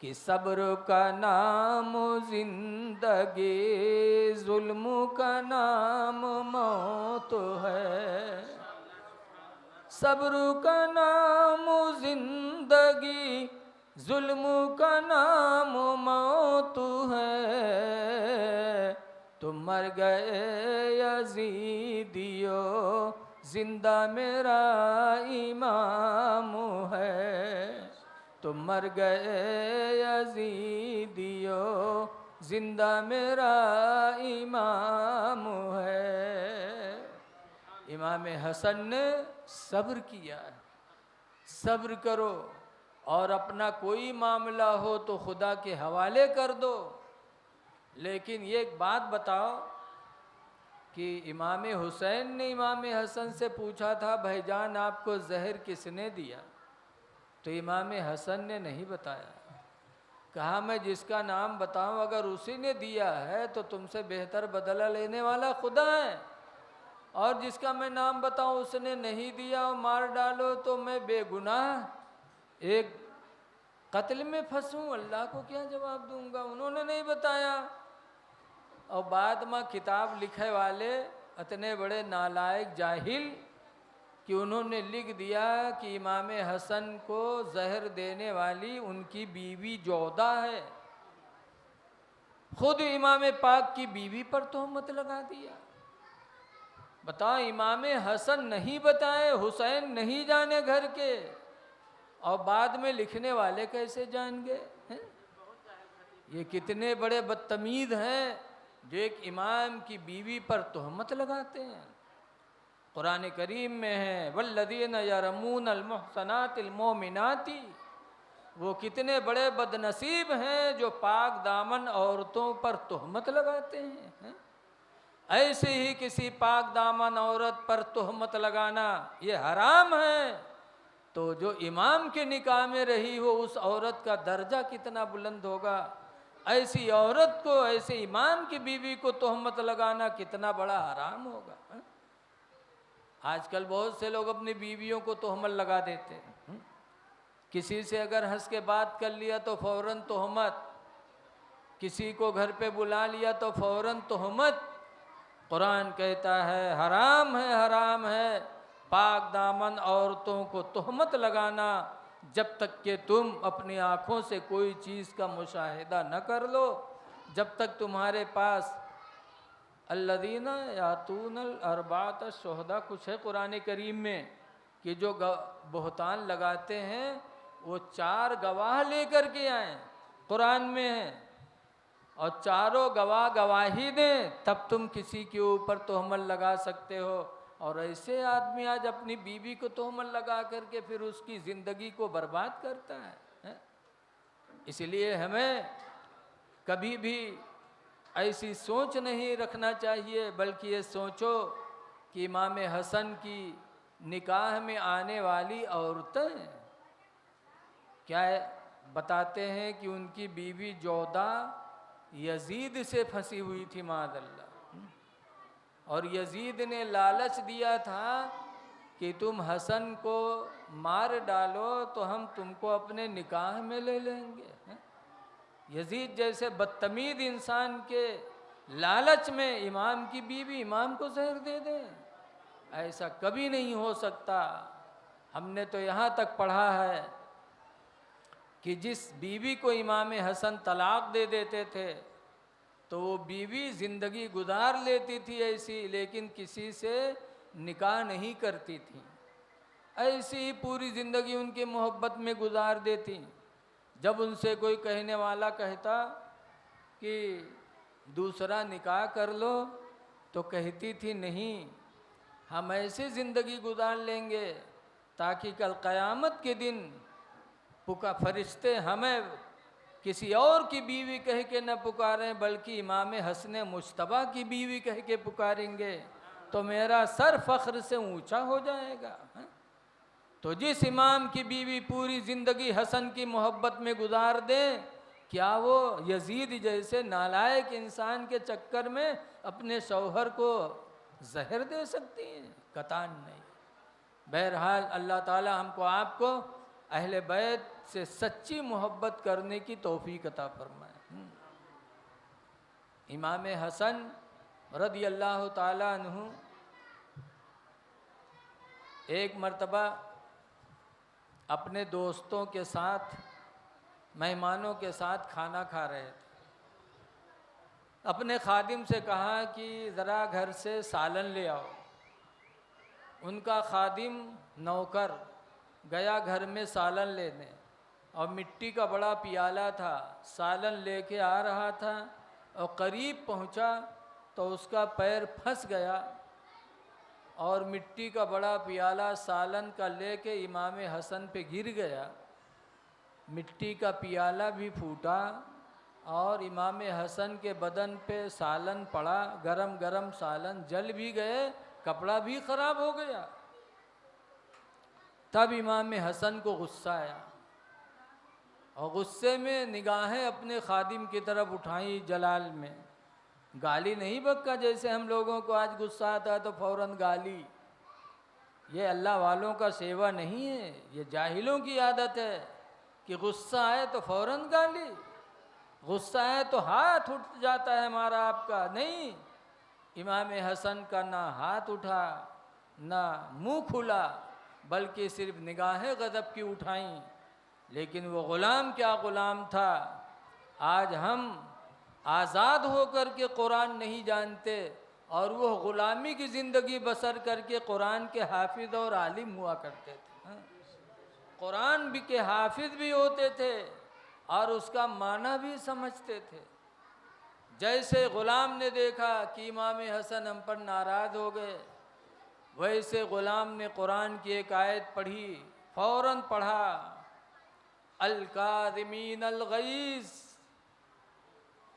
कि सब्र का नाम जिंदगी, जुल्म का नाम मौत है। सब्र का नाम जिंदगी, जुल्म का नाम मौत है। तुम मर गए यजीदियो, जिंदा मेरा इमाम है। तुम मर गए यजीदियो, जिंदा मेरा इमाम है। इमाम हसन ने सब्र किया। सब्र करो और अपना कोई मामला हो तो खुदा के हवाले कर दो। लेकिन ये एक बात बताओ कि इमाम हुसैन ने इमाम हसन से पूछा था, भाईजान आपको जहर किसने दिया? तो इमाम हसन ने नहीं बताया। कहा मैं जिसका नाम बताऊं अगर उसी ने दिया है तो तुमसे बेहतर बदला लेने वाला खुदा है, और जिसका मैं नाम बताऊं उसने नहीं दिया और मार डालो तो मैं बेगुनाह एक कत्ल में फंसूं, अल्लाह को क्या जवाब दूंगा? उन्होंने नहीं बताया। और बाद में किताब लिखे वाले इतने बड़े नालायक जाहिल कि उन्होंने लिख दिया कि इमाम हसन को जहर देने वाली उनकी बीवी जौदा है। खुद इमाम पाक की बीवी पर तोहमत लगा दिया। बताओ, इमाम हसन नहीं बताए, हुसैन नहीं जाने घर के, और बाद में लिखने वाले कैसे जान गए हैं? ये कितने बड़े बदतमीज हैं जो एक इमाम की बीवी पर तोहमत लगाते हैं। कुरान करीम में है वल्लज़ीना यरमून अल-मुहसनातिल मोमिनाती, वो कितने बड़े बदनसीब हैं जो पाक दामन औरतों पर तोहमत लगाते हैं। ऐसे ही किसी पाक दामन औरत पर तोहमत लगाना ये हराम है, तो जो इमाम के निकाह में रही हो उस औरत का दर्जा कितना बुलंद होगा। ऐसी औरत को, ऐसे इमाम की बीवी को तोहमत लगाना कितना बड़ा हराम होगा। आजकल बहुत से लोग अपनी बीवियों को तोहमत लगा देते हैं। किसी से अगर हंस के बात कर लिया तो फौरन तोहमत, किसी को घर पे बुला लिया तो फौरन तोहमत। कुरान कहता है हराम है पाक दामन औरतों को तोहमत लगाना, जब तक कि तुम अपनी आँखों से कोई चीज़ का मुशाहिदा न कर लो, जब तक तुम्हारे पास अल्लज़ीना यातूनल अरबात शुहदा कुछ है कुरान करीम में कि जो बहतान लगाते हैं वो 4 गवाह लेकर के आए, कुरान में है, और चारों गवाह गवाही दें तब तुम किसी के ऊपर तोहमत लगा सकते हो। और ऐसे आदमी आज अपनी बीवी को तोहमत लगा करके फिर उसकी ज़िंदगी को बर्बाद करता है। इसलिए हमें कभी भी ऐसी सोच नहीं रखना चाहिए, बल्कि ये सोचो कि इमाम हसन की निकाह में आने वाली औरतें क्या बताते हैं कि उनकी बीवी जौदा यजीद से फंसी हुई थी मादल्ला, और यजीद ने लालच दिया था कि तुम हसन को मार डालो तो हम तुमको अपने निकाह में ले लेंगे। यजीद जैसे बदतमीज इंसान के लालच में इमाम की बीवी इमाम को जहर दे दे, ऐसा कभी नहीं हो सकता। हमने तो यहाँ तक पढ़ा है कि जिस बीवी को इमाम हसन तलाक दे देते थे तो वो बीवी ज़िंदगी गुजार लेती थी ऐसी, लेकिन किसी से निकाह नहीं करती थी, ऐसी ही पूरी ज़िंदगी उनकी मोहब्बत में गुजार देती। जब उनसे कोई कहने वाला कहता कि दूसरा निकाह कर लो तो कहती थी नहीं, हम ऐसे ज़िंदगी गुजार लेंगे ताकि कल क़यामत के दिन फरिश्ते हमें किसी और की बीवी कह के न पुकारें बल्कि इमाम हसन मुश्तबा की बीवी कह के पुकारेंगे तो मेरा सर फ़ख्र से ऊंचा हो जाएगा। तो जिस इमाम की बीवी पूरी ज़िंदगी हसन की मोहब्बत में गुजार दे, क्या वो यजीद जैसे नालायक इंसान के चक्कर में अपने शौहर को जहर दे सकती हैं? कतान नहीं। बहरहाल अल्लाह ताला हमको आपको अहले बैत से सच्ची मोहब्बत करने की तौफीक अता फरमाए। इमाम हसन रदी अल्लाह ताला अन्हु एक मर्तबा अपने दोस्तों के साथ मेहमानों के साथ खाना खा रहे थे। अपने खादिम से कहा कि ज़रा घर से सालन ले आओ। उनका खादिम नौकर गया घर में सालन लेने और मिट्टी का बड़ा पियाला था, सालन लेके आ रहा था और करीब पहुंचा तो उसका पैर फंस गया और मिट्टी का बड़ा पियाला सालन का लेके इमाम हसन पे गिर गया। मिट्टी का पियाला भी फूटा और इमाम हसन के बदन पे सालन पड़ा, गरम गरम सालन, जल भी गए, कपड़ा भी ख़राब हो गया। तब इमाम हसन को गुस्सा आया और गुस्से में निगाहें अपने खादिम की तरफ उठाई जलाल में। गाली नहीं बक्का जैसे हम लोगों को आज गुस्सा आता है तो फ़ौरन गाली। ये अल्लाह वालों का सेवा नहीं है, ये जाहिलों की आदत है कि गुस्सा आए तो फ़ौरन गाली, गुस्सा आए तो हाथ उठ जाता है हमारा आपका। नहीं, इमाम हसन का ना हाथ उठा ना मुंह खुला, बल्कि सिर्फ निगाहें गज़ब की उठाईं। लेकिन वो ग़ुलाम क्या ग़ुलाम था। आज हम आज़ाद होकर के कुरान नहीं जानते और वो ग़ुलामी की ज़िंदगी बसर करके कुरान के हाफिज़ और आलिम हुआ करते थे। कुरान भी के हाफिज़ भी होते थे और उसका माना भी समझते थे। जैसे ग़ुलाम ने देखा कि इमाम हसन हम पर नाराज़ हो गए, वैसे ग़ुलाम ने कुरान की एक आयत पढ़ी, फ़ौरन पढ़ा, अल-काज़िमीन अल-गैज़।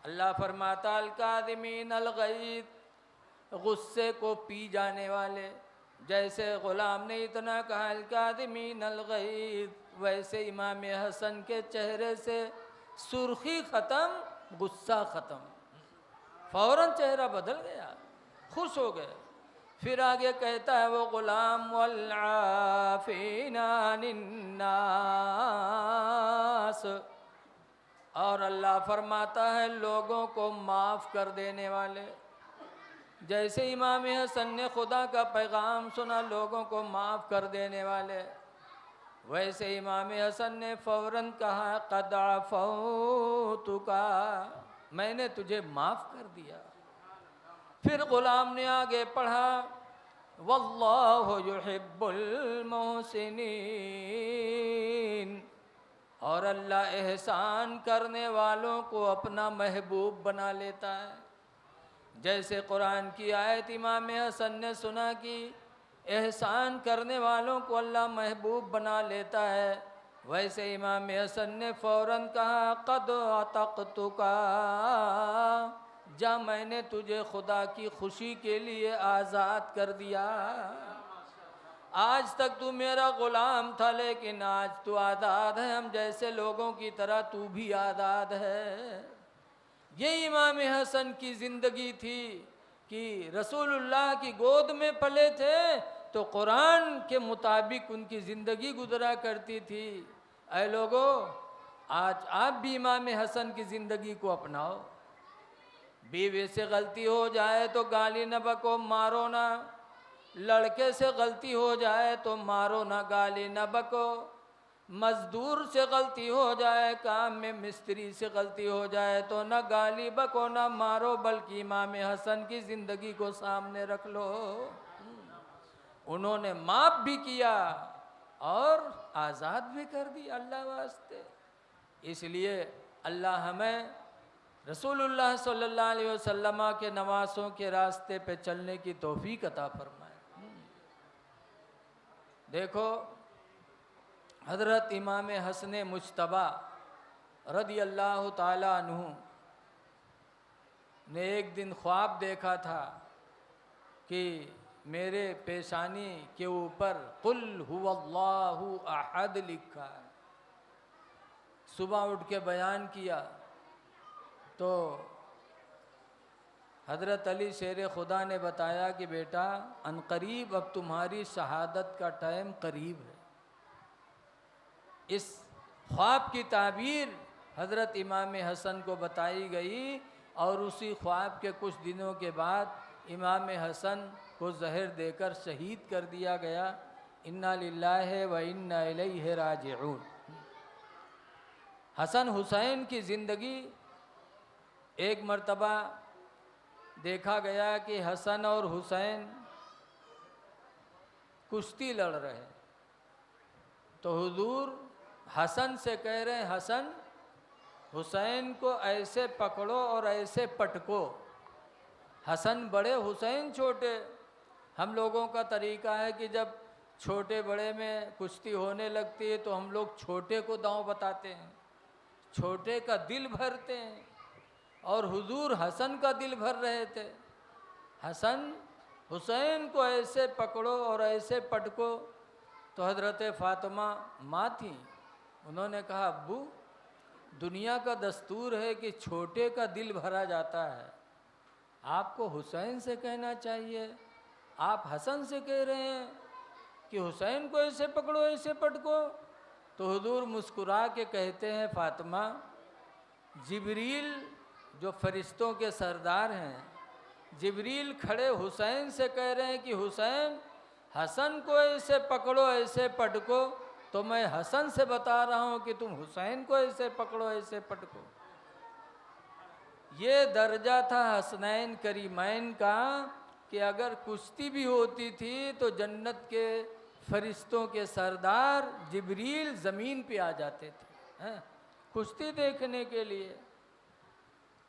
अल्लाह फरमाता अल-काज़िमीन अल-गैज़, गुस्से को पी जाने वाले। जैसे ग़ुलाम ने इतना कहा अल-काज़िमीन अल-गैज़, वैसे इमाम हसन के चेहरे से सुर्खी ख़त्म, गुस्सा ख़त्म, फ़ौरन चेहरा बदल गया, खुश हो गए। फिर आगे कहता है वो ग़ुलाम वल-आफ़ीना अनिन्नास, और अल्लाह फरमाता है लोगों को माफ़ कर देने वाले। जैसे इमाम हसन ने खुदा का पैगाम सुना, लोगों को माफ़ कर देने वाले, वैसे इमाम हसन ने फ़ौरन कहा क़द अफ़ौतुका, मैंने तुझे माफ़ कर दिया। फिर ग़ुलाम ने आगे पढ़ा, वल्लाहु युहिब्बुल मुहसिनीन, और अल्लाह एहसान करने वालों को अपना महबूब बना लेता है। जैसे कुरान की आयत इमाम हसन ने सुना कि एहसान करने वालों को अल्लाह महबूब बना लेता है, वैसे इमाम हसन ने फ़ौरन कहा क़द अतक़तुका, जा मैंने तुझे खुदा की खुशी के लिए आज़ाद कर दिया। आज तक तू मेरा ग़ुलाम था लेकिन आज तू आज़ाद है, हम जैसे लोगों की तरह तू भी आज़ाद है। ये इमाम हसन की ज़िंदगी थी कि रसूलुल्लाह की गोद में पले थे तो कुरान के मुताबिक उनकी ज़िंदगी गुजरा करती थी। ऐ लोगो, आज आप भी इमाम हसन की ज़िंदगी को अपनाओ। बीवी से गलती हो जाए तो गाली न बको, मारो ना। लड़के से गलती हो जाए तो मारो ना, गाली न बको। मजदूर से गलती हो जाए, काम में मिस्त्री से गलती हो जाए तो न गाली बको न मारो, बल्कि इमाम हसन की ज़िंदगी को सामने रख लो। उन्होंने माफ़ भी किया और आज़ाद भी कर दी अल्लाह वास्ते। इसलिए अल्लाह हमें रसूलुल्लाह सल्लल्लाहु अलैहि वसल्लम के नवासों के रास्ते पे चलने की तौफीक अता फरमाए। देखो हज़रत इमाम हसन मुज्तबा रदी अल्लाह ताला अन्हु ने एक दिन ख्वाब देखा था कि मेरे पेशानी के ऊपर कुल हुवल्लाहु अहद लिखा है। सुबह उठ के बयान किया तो हज़रत अली शेर खुदा ने बताया कि बेटा अनकरीब अब तुम्हारी शहादत का टाइम करीब है। इस ख्वाब की ताबीर हज़रत इमाम हसन को बताई गई और उसी ख्वाब के कुछ दिनों के बाद इमाम हसन को जहर देकर शहीद कर दिया गया। इन्ना लिल्लाहि व इन्ना इलैहि राजिऊन। हसन हुसैन की ज़िंदगी, एक मर्तबा देखा गया कि हसन और हुसैन कुश्ती लड़ रहे, तो हुजूर हसन से कह रहे हैं, हसन हुसैन को ऐसे पकड़ो और ऐसे पटको। हसन बड़े हुसैन छोटे। हम लोगों का तरीका है कि जब छोटे बड़े में कुश्ती होने लगती है तो हम लोग छोटे को दांव बताते हैं, छोटे का दिल भरते हैं, और हुजूर हसन का दिल भर रहे थे। हसन हुसैन को ऐसे पकड़ो और ऐसे पटको। तो हज़रत फ़ातिमा माँ थी, उन्होंने कहा अब्बू दुनिया का दस्तूर है कि छोटे का दिल भरा जाता है, आपको हुसैन से कहना चाहिए, आप हसन से कह रहे हैं कि हुसैन को ऐसे पकड़ो ऐसे पटको। तो हुजूर मुस्कुरा के कहते हैं, फ़ातिमा जिब्रील जो फरिश्तों के सरदार हैं, जिब्रील खड़े हुसैन से कह रहे हैं कि हुसैन हसन को ऐसे पकड़ो ऐसे पटको, तो मैं हसन से बता रहा हूँ कि तुम हुसैन को ऐसे पकड़ो ऐसे पटको। ये दर्जा था हसनैन करीमैन का कि अगर कुश्ती भी होती थी तो जन्नत के फरिश्तों के सरदार जिब्रील ज़मीन पे आ जाते थे हैं कुश्ती देखने के लिए।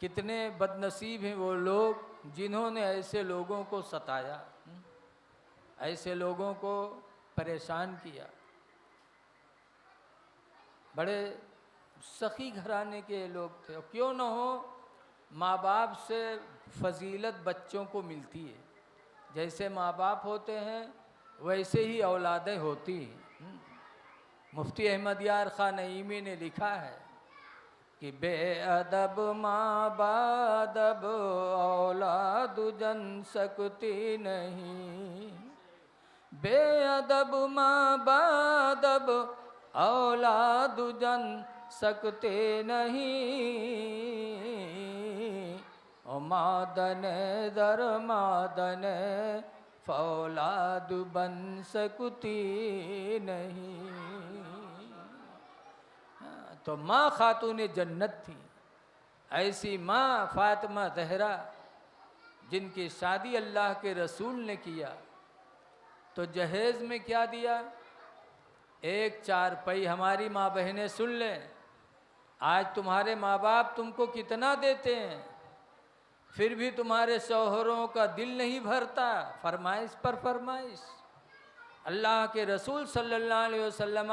कितने बदनसीब हैं वो लोग जिन्होंने ऐसे लोगों को सताया, ऐसे लोगों को परेशान किया। बड़े सखी घराने के लोग थे। क्यों न हो, माँ बाप से फजीलत बच्चों को मिलती है। जैसे माँ बाप होते हैं वैसे ही औलादें होती हैं। मुफ्ती अहमद यार खान नईमी ने लिखा है कि बेअदब माँ बादब औलाद जन सकती नहीं, बेअदब माँ बादब औलाद जन सकते नहीं, ओ मादन दर मादन फौलाद बन सकती नहीं। तो माँ खातून जन्नत थी। ऐसी माँ फातिमा ज़हरा जिनकी शादी अल्लाह के रसूल ने किया, तो जहेज़ में क्या दिया? एक चारपाई। हमारी माँ बहनें सुन लें, आज तुम्हारे माँ बाप तुमको कितना देते हैं, फिर भी तुम्हारे शौहरों का दिल नहीं भरता। फरमाइश पर फरमाइश। अल्लाह के रसूल सल्लल्लाहु अलैहि वसल्लम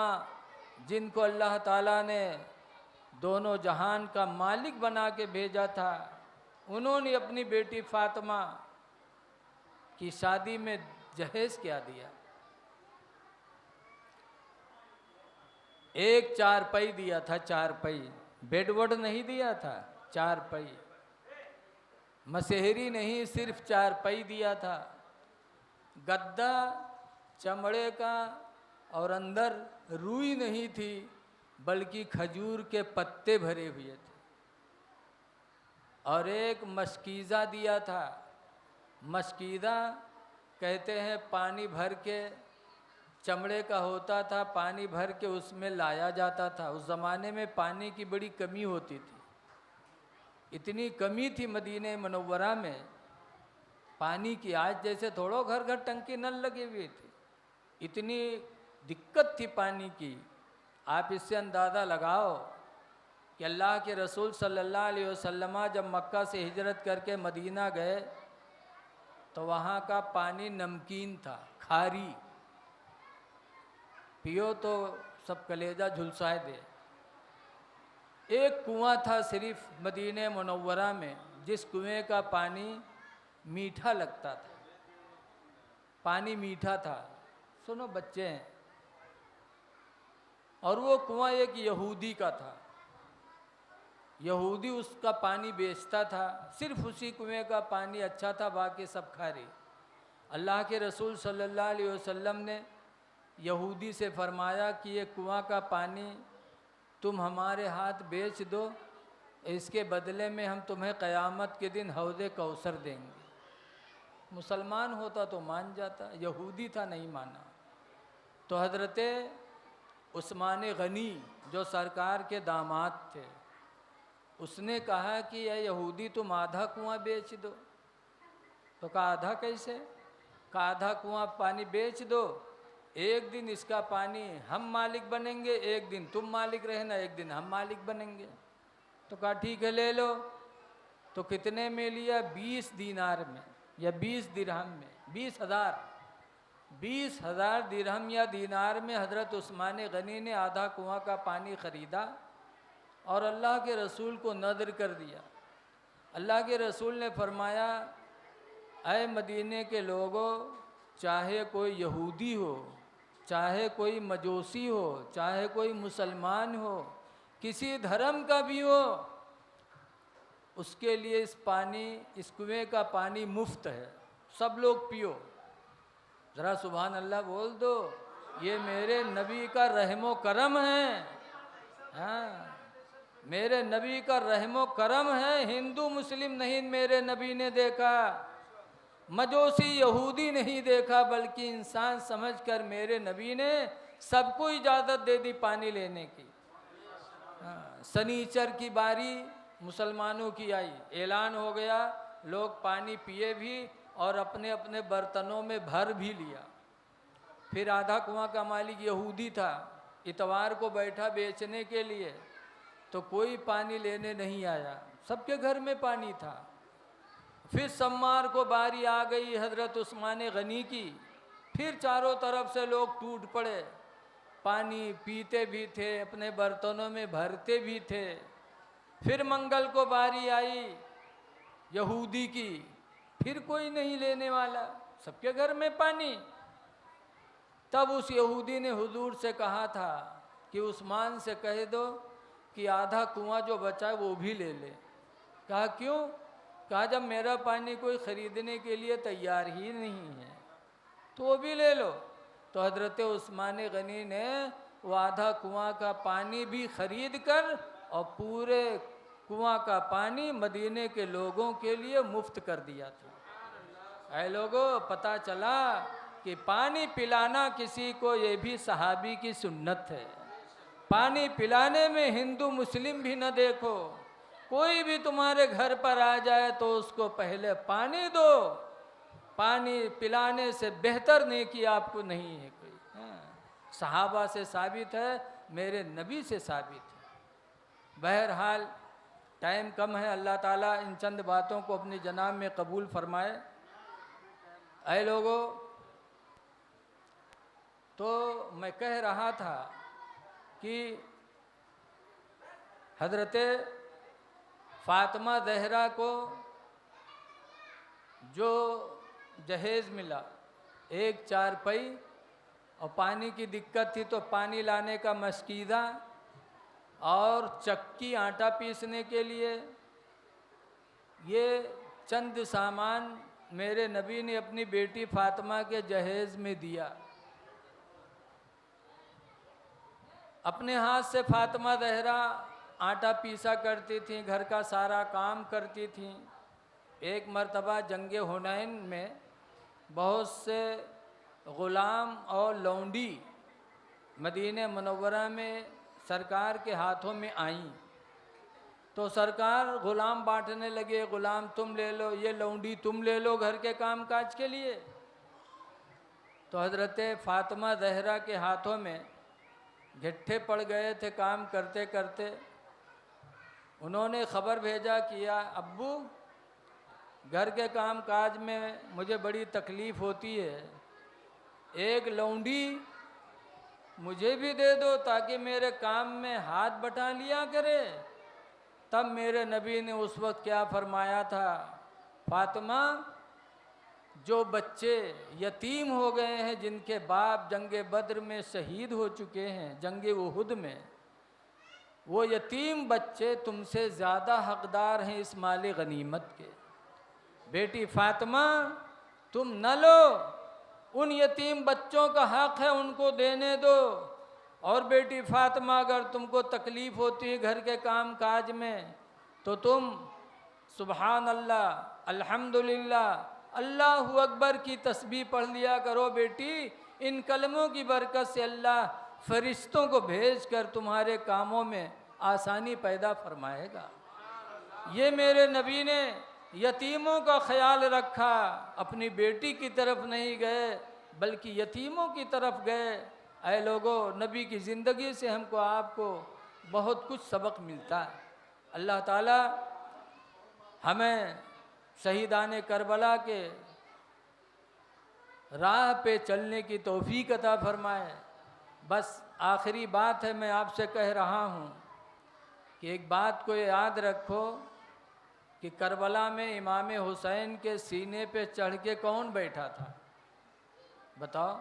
जिनको अल्लाह ताला ने दोनों जहान का मालिक बना के भेजा था, उन्होंने अपनी बेटी फातिमा की शादी में जहेज़ क्या दिया? एक चारपाई दिया था। चारपाई, बेडवर्ड नहीं दिया था, चारपाई। मसेहरी नहीं, सिर्फ चारपाई दिया था। गद्दा चमड़े का और अंदर रुई नहीं थी, बल्कि खजूर के पत्ते भरे हुए थे। और एक मशकीज़ा दिया था। मशकीज़ा कहते हैं पानी भर के, चमड़े का होता था, पानी भर के उसमें लाया जाता था। उस ज़माने में पानी की बड़ी कमी होती थी, इतनी कमी थी मदीने मुनव्वरा में पानी की। आज जैसे थोड़ो घर घर टंकी नल लगे हुए थे, इतनी दिक्कत थी पानी की। आप इससे अंदाज़ा लगाओ कि अल्लाह के रसूल सल्लल्लाहु अलैहि वसल्लम जब मक्का से हिजरत करके मदीना गए तो वहाँ का पानी नमकीन था, खारी, पियो तो सब कलेजा झुलसाए दे। एक कुआं था सिर्फ मदीने मुनव्वरा में, जिस कुएं का पानी मीठा लगता था, पानी मीठा था। सुनो बच्चे हैं, और वो कुआं एक यहूदी का था। यहूदी उसका पानी बेचता था, सिर्फ उसी कुएं का पानी अच्छा था, बाकी सब खारी। अल्लाह के रसूल सल्लल्लाहु अलैहि वसल्लम ने यहूदी से फरमाया कि ये कुआं का पानी तुम हमारे हाथ बेच दो, इसके बदले में हम तुम्हें क़यामत के दिन हौज़े कौसर देंगे। मुसलमान होता तो मान जाता, यहूदी था, नहीं माना। तो हज़रते उस्मान गनी जो सरकार के दामाद थे, उसने कहा कि ये यहूदी तुम आधा कुआं बेच दो। तो कहा आधा कैसे? कहा आधा कुआं पानी बेच दो, एक दिन इसका पानी हम मालिक बनेंगे, एक दिन तुम मालिक रहना, एक दिन हम मालिक बनेंगे। तो कहा ठीक है ले लो। तो कितने में लिया? 20 दीनार में या 20 दिरहम में, 20,000 दिरहम या दीनार में हज़रत उस्मान गनी ने आधा कुआं का पानी ख़रीदा और अल्लाह के रसूल को नज़र कर दिया। अल्लाह के रसूल ने फरमाया, ऐ मदीने के लोगों, चाहे कोई यहूदी हो, चाहे कोई मजूसी हो, चाहे कोई मुसलमान हो, किसी धर्म का भी हो, उसके लिए इस कुएं का पानी मुफ्त है, सब लोग पियो। ज़रा सुभान अल्लाह बोल दो। ये मेरे नबी का रहमो करम है। हाँ, मेरे नबी का रहमो करम है। हिंदू मुस्लिम नहीं मेरे नबी ने देखा, मजूसी यहूदी नहीं देखा, बल्कि इंसान समझकर मेरे नबी ने सबको इजाज़त दे दी पानी लेने की। शनीचर की बारी मुसलमानों की आई, ऐलान हो गया, लोग पानी पिए भी और अपने अपने बर्तनों में भर भी लिया। फिर आधा कुआं का मालिक यहूदी था, इतवार को बैठा बेचने के लिए, तो कोई पानी लेने नहीं आया, सबके घर में पानी था। फिर सोमवार को बारी आ गई हज़रत उस्मान गनी की, फिर चारों तरफ से लोग टूट पड़े, पानी पीते भी थे, अपने बर्तनों में भरते भी थे। फिर मंगल को बारी आई यहूदी की, फिर कोई नहीं लेने वाला, सबके घर में पानी। तब उस यहूदी ने हुजूर से कहा था कि उस्मान से कह दो कि आधा कुआं जो बचा है वो भी ले ले। कहा क्यों? कहा जब मेरा पानी कोई ख़रीदने के लिए तैयार ही नहीं है तो वो भी ले लो। तो हज़रत उस्मान गनी ने वो आधा कुआं का पानी भी ख़रीद कर और पूरे कुआं का पानी मदीने के लोगों के लिए मुफ्त कर दिया था। ऐ लोगों, पता चला कि पानी पिलाना किसी को ये भी सहाबी की सुन्नत है। पानी पिलाने में हिंदू मुस्लिम भी न देखो, कोई भी तुम्हारे घर पर आ जाए तो उसको पहले पानी दो। पानी पिलाने से बेहतर नेकी आपको नहीं है कोई। सहाबा से साबित है, मेरे नबी से साबित है। बहरहाल टाइम कम है, अल्लाह ताला इन चंद बातों को अपनी जनाब में कबूल फरमाए। ऐ लोगों, तो मैं कह रहा था कि हज़रत फ़ातिमा ज़हरा को जो जहेज़ मिला, एक चारपाई और पानी की दिक्कत थी तो पानी लाने का मशकीज़ा और चक्की आटा पीसने के लिए, ये चंद सामान मेरे नबी ने अपनी बेटी फ़ातिमा के जहेज़ में दिया। अपने हाथ से फ़ातिमा ज़हरा आटा पीसा करती थीं, घर का सारा काम करती थीं। एक मर्तबा जंग हुनैन में बहुत से ग़ुलाम और लौंडी मदीने मुनव्वरा में सरकार के हाथों में आईं, तो सरकार ग़ुलाम बांटने लगे, ग़ुलाम तुम ले लो, ये लौंडी तुम ले लो घर के काम काज के लिए। तो हज़रत फ़ातिमा ज़हरा के हाथों में घिट्ठे पड़ गए थे काम करते करते। उन्होंने ख़बर भेजा कि या अब्बू, घर के काम काज में मुझे बड़ी तकलीफ़ होती है, एक लौंडी मुझे भी दे दो ताकि मेरे काम में हाथ बटा लिया करे। तब मेरे नबी ने उस वक्त क्या फरमाया था, फ़ातिमा, जो बच्चे यतीम हो गए हैं, जिनके बाप जंग बद्र में शहीद हो चुके हैं, जंग उहुद में, वो यतीम बच्चे तुमसे ज़्यादा हकदार हैं इस माल गनीमत के। बेटी फ़ातिमा, तुम न लो, उन यतीम बच्चों का हक़ है, उनको देने दो। और बेटी फ़ातिमा, अगर तुमको तकलीफ़ होती है घर के काम काज में, तो तुम सुबहान अल्लाह, अल्हम्दुलिल्लाह, अल्लाहु अकबर की तस्बीह पढ़ लिया करो बेटी। इन कलमों की बरकत से अल्लाह फरिश्तों को भेज कर तुम्हारे कामों में आसानी पैदा फरमाएगा। ये मेरे नबी ने यतीमों का ख्याल रखा, अपनी बेटी की तरफ नहीं गए बल्कि यतीमों की तरफ गए। ऐ लोगों, नबी की ज़िंदगी से हमको आपको बहुत कुछ सबक मिलता है। अल्लाह ताला हमें शहीदान करबला के राह पे चलने की तौफीक अता फरमाए। बस आखिरी बात है, मैं आपसे कह रहा हूँ कि एक बात को याद रखो कि करबला में इमाम हुसैन के सीने पे चढ़ के कौन बैठा था, बताओ?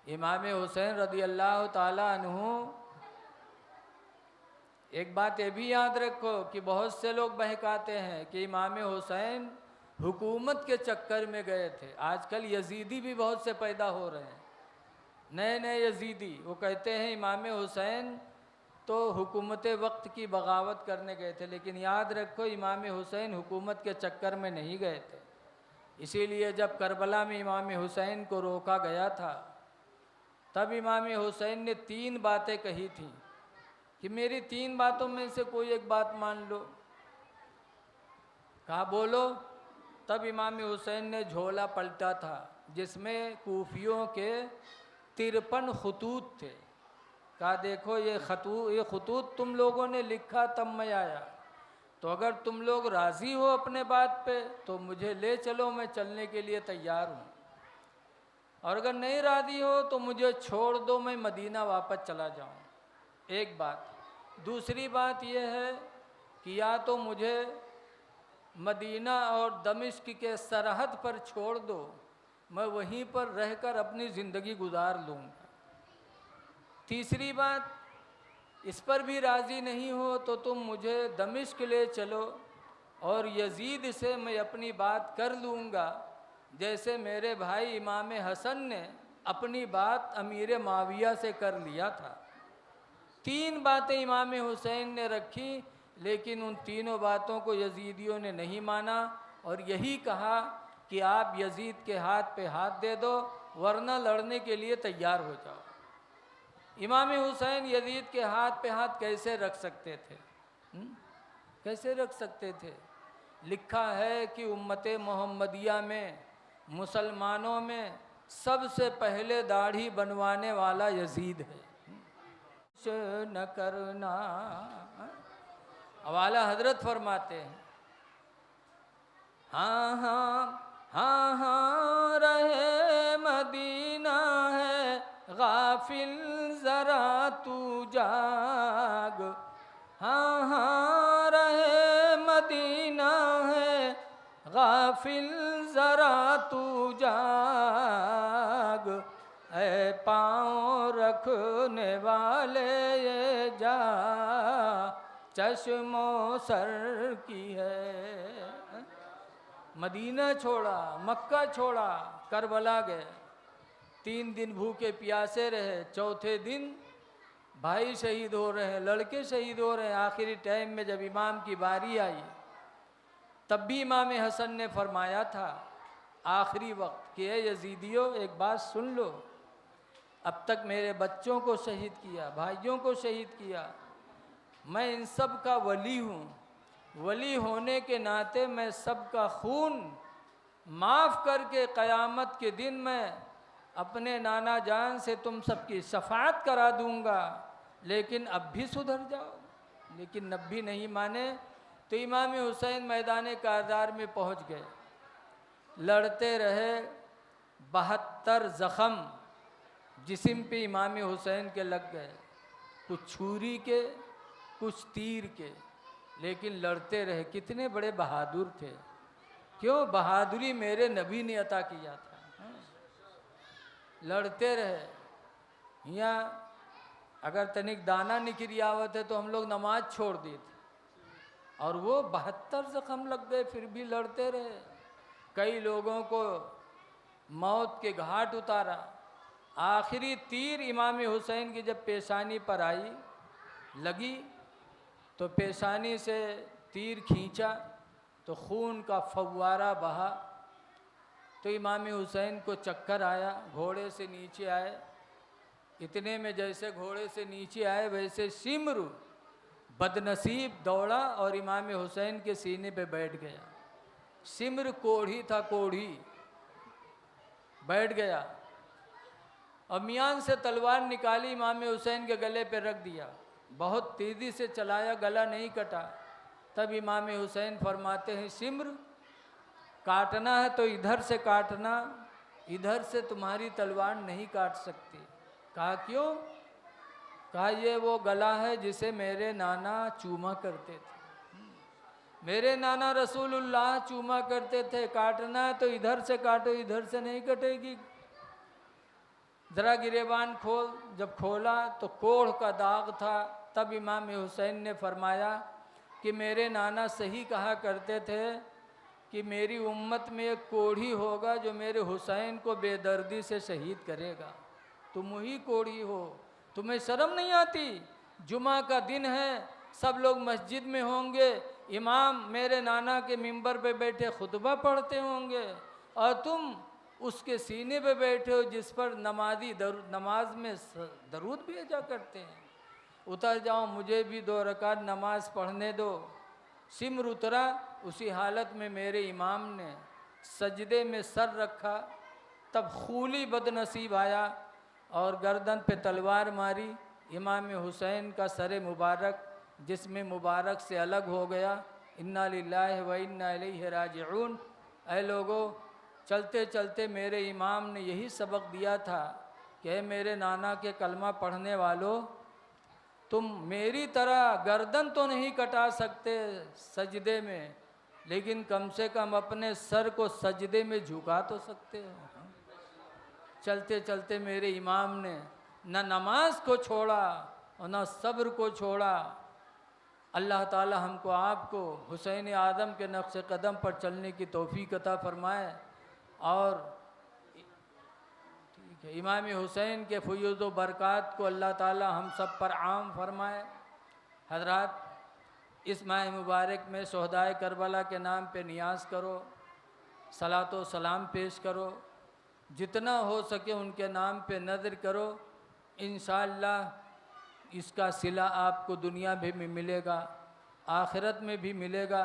इमाम हुसैन रदी अल्लाह ताला अन्हु। एक बात ये भी याद रखो कि बहुत से लोग बहकाते हैं कि इमाम हुसैन हुकूमत के चक्कर में गए थे। आजकल यजीदी भी बहुत से पैदा हो रहे हैं, नए नए यजीदी। वो कहते हैं इमाम हुसैन तो हुकूमत वक्त की बगावत करने गए थे, लेकिन याद रखो इमाम हुसैन हुकूमत के चक्कर में नहीं गए थे। इसीलिए जब करबला में इमाम हुसैन को रोका गया था, तब इमाम हुसैन ने 3 बातें कही थी कि मेरी 3 बातों में से कोई एक बात मान लो। कहा बोलो। तब इमाम हुसैन ने झोला पलटा था जिसमें कूफियों के 53 खतूत थे। कहा देखो ये खतूत तुम लोगों ने लिखा तब मैं आया, तो अगर तुम लोग राज़ी हो अपने बात पे तो मुझे ले चलो, मैं चलने के लिए तैयार हूँ। और अगर नहीं राज़ी हो तो मुझे छोड़ दो, मैं मदीना वापस चला जाऊँ। एक बात। दूसरी बात यह है कि या तो मुझे मदीना और दमिश्क के सरहद पर छोड़ दो, मैं वहीं पर रहकर अपनी ज़िंदगी गुजार लूँगा। तीसरी बात, इस पर भी राज़ी नहीं हो तो तुम मुझे दमिश्क ले चलो और यजीद से मैं अपनी बात कर लूँगा, जैसे मेरे भाई इमाम हसन ने अपनी बात अमीर माविया से कर लिया था। 3 बातें इमाम हुसैन ने रखी, लेकिन उन तीनों बातों को यजीदियों ने नहीं माना और यही कहा कि आप यजीद के हाथ पे हाथ दे दो वरना लड़ने के लिए तैयार हो जाओ। इमाम हुसैन यजीद के हाथ पे हाथ कैसे रख सकते थे? कैसे रख सकते थे? लिखा है कि उम्मत मोहम्मदिया में, मुसलमानों में सबसे पहले दाढ़ी बनवाने वाला यजीद है। न करना, अवाला हजरत फरमाते हैं, हाँ हाँ हाँ हाँ रहे मदीना है गाफिल ज़रा तू जाग। हाँ हाँ रहे मदीना है गाफिल ज़रा तू जाग। ऐ पाँव रखने वाले ये जा चश्मो सर की है। मदीना छोड़ा, मक्का छोड़ा, करबला गए। 3 दिन भूखे प्यासे रहे। चौथे दिन भाई शहीद हो रहे हैं, लड़के शहीद हो रहे हैं। आखिरी टाइम में जब इमाम की बारी आई तब भी इमाम हसन ने फरमाया था आखिरी वक्त कि ए यजीदियों, एक बात सुन लो, अब तक मेरे बच्चों को शहीद किया, भाइयों को शहीद किया, मैं इन सब का वली हूँ। वली होने के नाते मैं सबका खून माफ़ करके क़यामत के दिन मैं अपने नाना जान से तुम सबकी शफाअत करा दूँगा, लेकिन अब भी सुधर जाओ। लेकिन अब भी नहीं माने तो इमाम हुसैन मैदान कारदार में पहुँच गए। लड़ते रहे, 72 ज़ख़म जिस्म पे इमाम हुसैन के लग गए, कुछ छुरी के कुछ तीर के, लेकिन लड़ते रहे। कितने बड़े बहादुर थे। क्यों? बहादुरी मेरे नबी ने अता किया था। लड़ते रहे। यहाँ अगर तनिक दाना निकरी आवत है तो हम लोग नमाज छोड़ दी थी, और वो 72 ज़ख़म लग गए, फिर भी लड़ते रहे। कई लोगों को मौत के घाट उतारा। आखिरी तीर इमाम हुसैन की जब पेशानी पर आई लगी तो पेशानी से तीर खींचा तो खून का फव्वारा बहा। तो इमाम हुसैन को चक्कर आया, घोड़े से नीचे आए। इतने में जैसे घोड़े से नीचे आए वैसे सिमरू बदनसीब दौड़ा और इमाम हुसैन के सीने पे बैठ गया। सिमर कोढ़ी था, कोढ़ी बैठ गया और मियान से तलवार निकाली, इमाम हुसैन के गले पे रख दिया। बहुत तेज़ी से चलाया, गला नहीं कटा। तब इमाम हुसैन फरमाते हैं सिमर, काटना है तो इधर से काटना, इधर से तुम्हारी तलवार नहीं काट सकती। कहा क्यों? कहा ये वो गला है जिसे मेरे नाना चूमा करते थे, मेरे नाना रसूलुल्लाह चूमा करते थे। काटना है तो इधर से काटो, इधर से नहीं कटेगी। ज़रा गिरेबान खोल। जब खोला तो कोढ़ का दाग था। तब इमाम हुसैन ने फरमाया कि मेरे नाना सही कहा करते थे कि मेरी उम्मत में एक कोढ़ी होगा जो मेरे हुसैन को बेदर्दी से शहीद करेगा। तुम ही कोढ़ी हो, तुम्हें शर्म नहीं आती? जुमा का दिन है, सब लोग मस्जिद में होंगे, इमाम मेरे नाना के मिंबर पे बैठे खुतबा पढ़ते होंगे और तुम उसके सीने पे बैठे हो जिस पर नमाजी नमाज में दरूद भेजा करते हैं। उतर जाओ, मुझे भी 2 रकात नमाज पढ़ने दो। सिमर उतरा। उसी हालत में मेरे इमाम ने सजदे में सर रखा। तब खूली बदनसीब आया और गर्दन पे तलवार मारी। इमाम हुसैन का सर मुबारक जिसमें मुबारक से अलग हो गया। इन्ना लिल्लाहि व इन्ना इलैहि राजिऊन। ऐ लोगों, चलते चलते मेरे इमाम ने यही सबक दिया था कि मेरे नाना के कलमा पढ़ने वालों, तुम मेरी तरह गर्दन तो नहीं कटा सकते सजदे में, लेकिन कम से कम अपने सर को सजदे में झुका तो सकते हो। चलते चलते मेरे इमाम ने न नमाज को छोड़ा और न सब्र को छोड़ा। अल्लाह ताला हमको आपको हुसैन आदम के नक्श कदम पर चलने की तौफीक अता फरमाए और ठीक है, इमाम हुसैन के फयूज़ व बरक़ात को अल्लाह ताला हम सब पर आम फरमाए। हज़रात, इस माह मुबारक में शहदाए करबला के नाम पे नियाज़ करो, सलात व सलाम पेश करो, जितना हो सके उनके नाम पे नज़र करो। इंशाअल्लाह इसका सिला आपको दुनिया में मिलेगा, आखिरत में भी मिलेगा।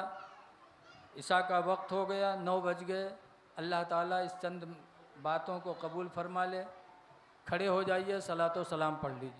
इशा का वक्त हो गया, 9 बज गए। अल्लाह ताला इस चंद बातों को कबूल फरमा ले। खड़े हो जाइए, सलातो सलाम पढ़ लीजिए।